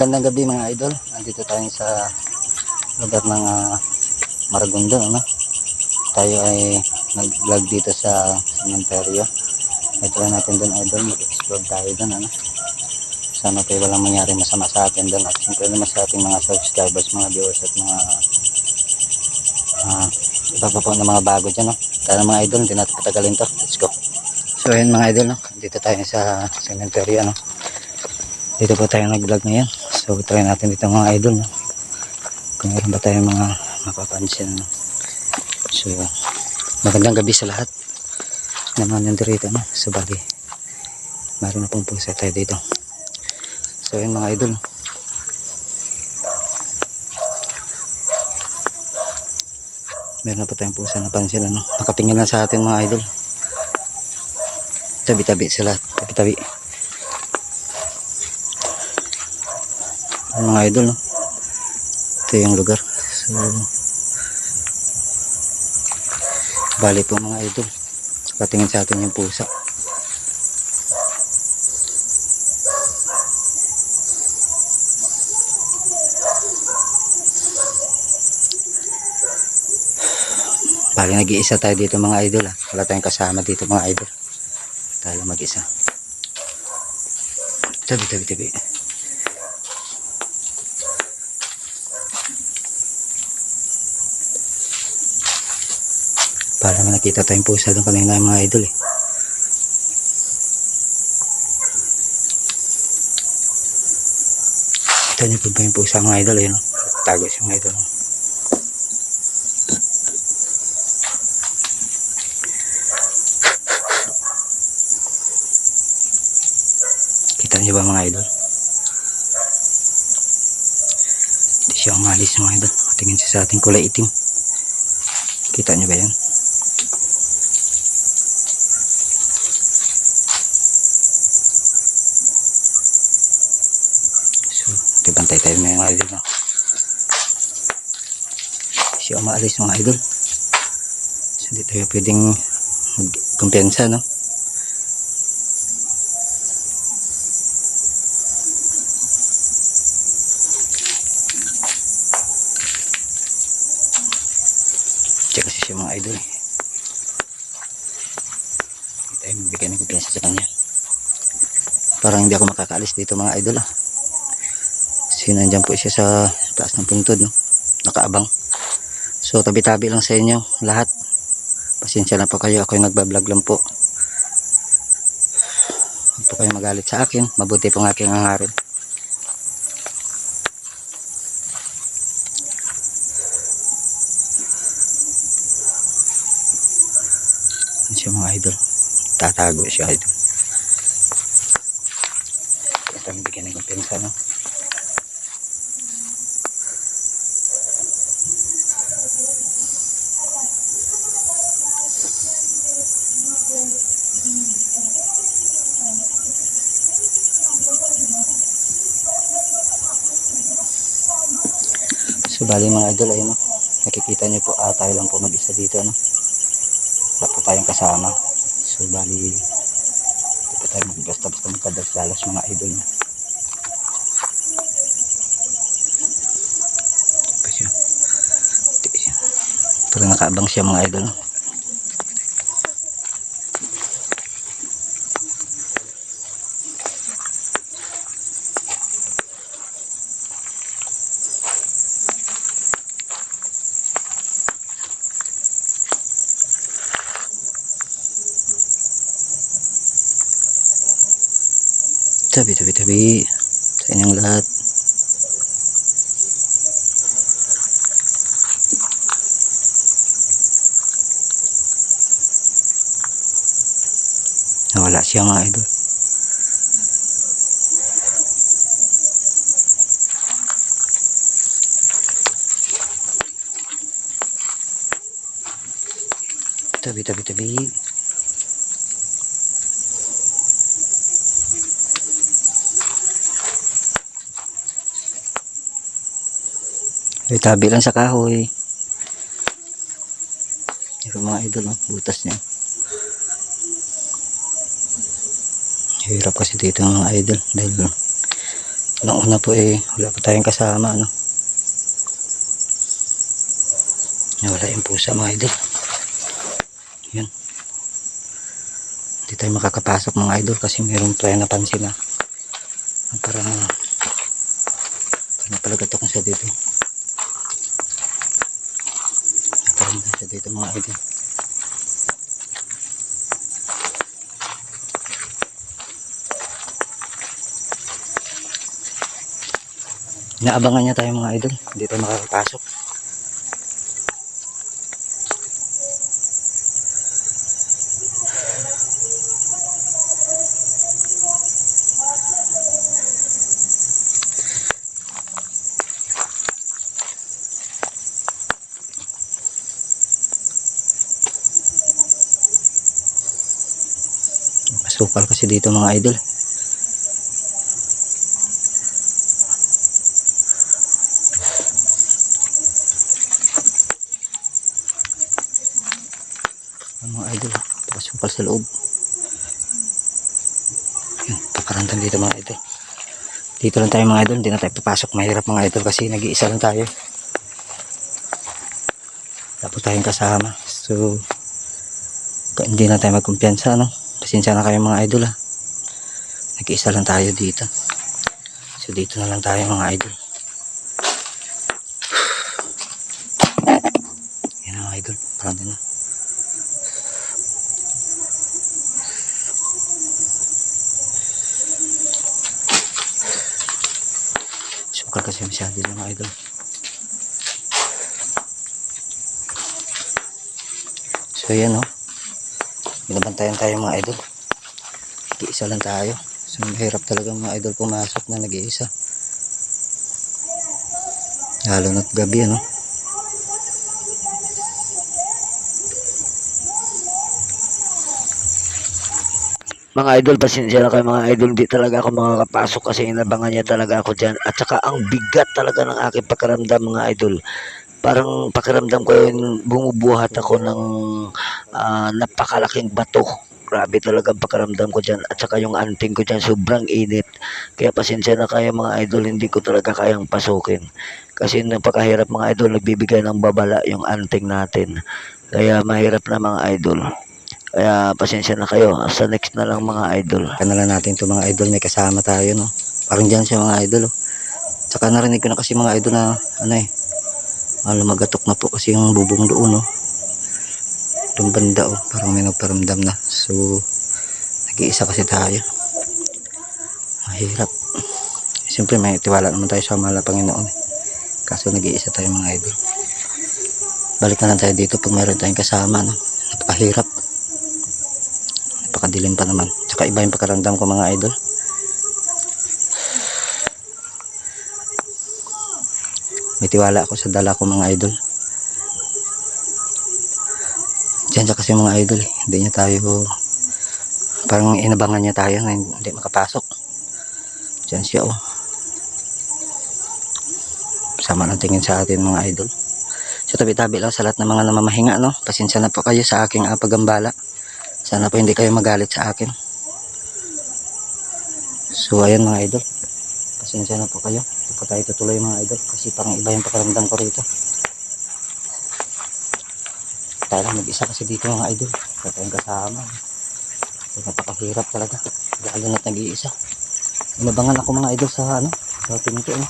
Magandang gabi mga idol. Nandito tayo sa lugar ng Maragondon, ano? Tayo ay nag-vlog dito sa sementeryo. Ito lang natin doon idol, mag-explore tayo doon, ano? Sana po walang mangyari masama sa atin doon at siyempre naman sa ating mga subscribers, mga viewers at mga iba pa po na mga bago dyan, no? Tara mga idol, hindi natin patagalin to. Let's go. So ayun mga idol, no? Dito tayo sa sementeryo, no? Dito po tayo nag-vlog ngayon. So try natin dito mga idol, no? Kung meron ba tayong mga mapapansin, no? So magandang gabi sa lahat naman nandito, no? Sa bagay meron na pong pusa tayo dito. So ayun mga idol, meron na po tayong pusa na pansin, no? Nakatingin na sa atin mga idol. Tabi-tabi sila, tabi-tabi mga idol, no? Ito yung lugar. So bali po mga idol, patingin sa atin yung pusa. Bali nag-iisa tayo dito mga idol, ha? Wala tayong kasama dito mga idol, tayo mag-isa. Tabi. Para nakita tayong pusa doon kanina mga idol, eh. Ito niyo po ba yung pusa mga idol, eh, no? Tago siya mga idol. Kita niyo ba mga idol? Hindi siya umalis mga idol. Tingin siya sa ating kulay itim. Kita niyo ba yan? Bantay tayo mga idol, no? Siya umaalis mga idol, so hindi tayo pwedeng magkumpiyansa, no? Check kasi siya mga idol, hindi tayo magbigay ng kumpiyansa sa kanya. Parang hindi ako makakaalis dito mga idol, ah. Kasi nandyan po siya sa taas ng puntod, no? Nakaabang. So tabi-tabi lang sa inyo lahat. Pasensya na po kayo, ako yung nagbablog lang po. Huwag po kayo magalit sa akin. Mabuti pong aking hangarin. Yan siya mga idol. Tatago siya idol. Ito ang bigyan ng kumpensa, no? So bali mga idol, ayun, no? Nakikita nyo po, tayo lang po mag-isa dito, no? Wala po tayong kasama. So bali hindi po tayo basta-basta magkadalas mga idol, no? Parang nakaabang siya mga idol, no? Tabi sa inyong lahat. Nawala siya mga idol. Tabi. Tabi lang sa kahoy. Yung mga idol, no? Butas niya. Hirap kasi dito mga idol dahil Noong una po wala pa tayong kasama, ano. Wala yung pusa mga idol. Yan. Hindi tayo makakapasok mga idol kasi mayroong tayo napansin na parang napalagatok na siya dito. Parang na siya dito mga idol. Naabangan niya tayo mga idol. Hindi tayo makakapasok. Masukal kasi dito mga idol. Mga idol, pasukal sa loob. Yan, paparamdam dito mga idol. Dito lang tayo mga idol, hindi na tayo papasok. Mahirap mga idol kasi nag-iisa lang tayo. Tapos tayong kasama. So, hindi na tayo magkumpiyansa, no? Pasensya na kayo mga idol, ha. Nag-iisa lang tayo dito. So, dito na lang tayo mga idol. Yan mga idol, parang din na. Sukal kasi masyado yung mga idol. So yan, no, binabantayan tayo mga idol. Nag-iisa lang tayo. So mahirap talaga mga idol pumasok na nag-iisa, lalo na't gabi, ano. Mga idol, pasensya na kayo mga idol, hindi talaga ako makakapasok kasi inabangan niya talaga ako dyan. At saka ang bigat talaga ng aking pakiramdam mga idol. Parang pakiramdam ko yun, bumubuhat ako ng napakalaking bato. Grabe talaga ang pakiramdam ko dyan. At saka yung anting ko dyan, sobrang init. Kaya pasensya na kayo mga idol, hindi ko talaga kayang pasukin. Kasi napakahirap mga idol, nagbibigay ng babala yung anting natin. Kaya mahirap na mga idol. Kaya pasensya na kayo. Sa next na lang mga idol. Kanalan natin ito mga idol, may kasama tayo, no. Parang dyan siya mga idol, oh. Tsaka narinig ko na kasi mga idol na lumagatok na po kasi yung bubong doon, no. Itong banda, oh, parang may nagparamdam na. So nag-iisa kasi tayo. Mahirap. Siyempre may tiwala naman tayo sa mahal na Panginoon. Kaso nag-iisa tayo mga idol. Balik na lang tayo dito pag mayroon tayong kasama, no. Napakahirap. Napakadilim pa naman. Tsaka iba yung pakaramdam ko mga idol. May tiwala ako sa dala ko mga idol. Diyan siya kasi mga idol, hindi niya tayo, parang inabangan niya tayo na hindi makapasok. Diyan siya, oh. Sama ng tingin sa atin mga idol. So tabi-tabi lang sa lahat ng mga namamahinga, no. Pasensya na po kayo sa aking pagambala. Sana po hindi kayo magalit sa akin. So ayan mga idol, pasensya na po kayo. Hindi po tayo tutuloy mga idol kasi parang iba yung pakiramdam ko rito. Tayo mag-isa kasi dito mga idol. Kaya tayong kasama. So, napakahirap talaga. Lalo na't nag-iisa. Inabangan ako mga idol sa sa pinto, no.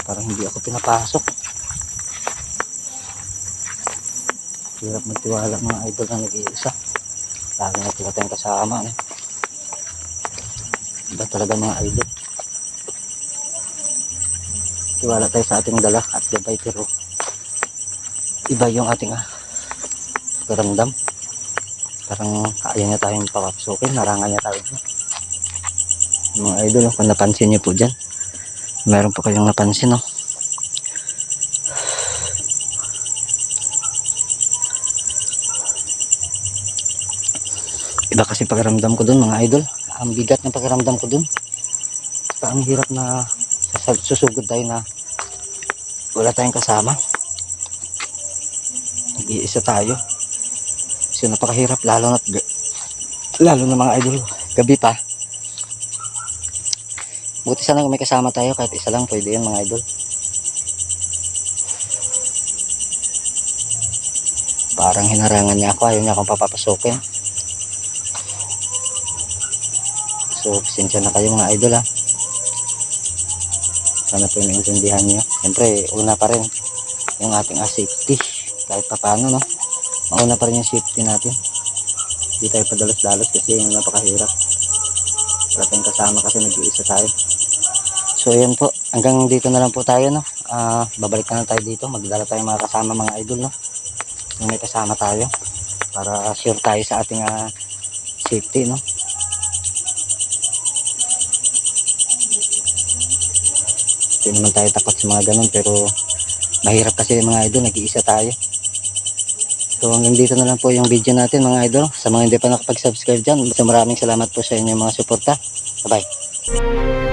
Parang hindi ako pinapasok. Hirap magtiwala mga idol na nag-iisa. Lalo na sila tayong kasama, no. Iba talaga mga idol. Tiwala tayo sa ating dala at gabay, pero iba yung ating pakiramdam. Parang ayaw niya tayong papapasukin, narangan niya tayo. Mga idol, kung napansin niyo po dyan, meron po kayong napansin, no. Iba kasi pakiramdam ko dun mga idol. Ang bigat ng pakiramdam ko dun. Ang hirap na susugod tayo na wala tayong kasama. Nag-iisa tayo. So napakahirap, lalo na mga idol, gabi pa. Buti sana kung may kasama tayo, kahit isa lang pwede yan mga idol. Parang hinarangan niya ako, ayaw niya akong papapasukin. So pasensya na kayo mga idol ha. Sana po maintindihan niyo. Siyempre una pa rin yung ating safety. Kahit pa paano no, mauna pa rin yung safety natin. Hindi tayo padalos-dalos kasi yung napakahirap. Wala tayong kasama kasi nag-iisa tayo. So yan po, hanggang dito na lang po tayo no. Babalik na lang tayo dito, magdala tayo mga kasama mga idol no. Yung may kasama tayo para sure tayo sa ating safety no. Hindi naman tayo takot sa mga ganun, pero mahirap kasi mga idol, nag-iisa tayo. So hanggang dito na lang po yung video natin mga idol. Sa mga hindi pa nakapag-subscribe dyan, so maraming salamat po sa inyo mga suporta. Bye bye.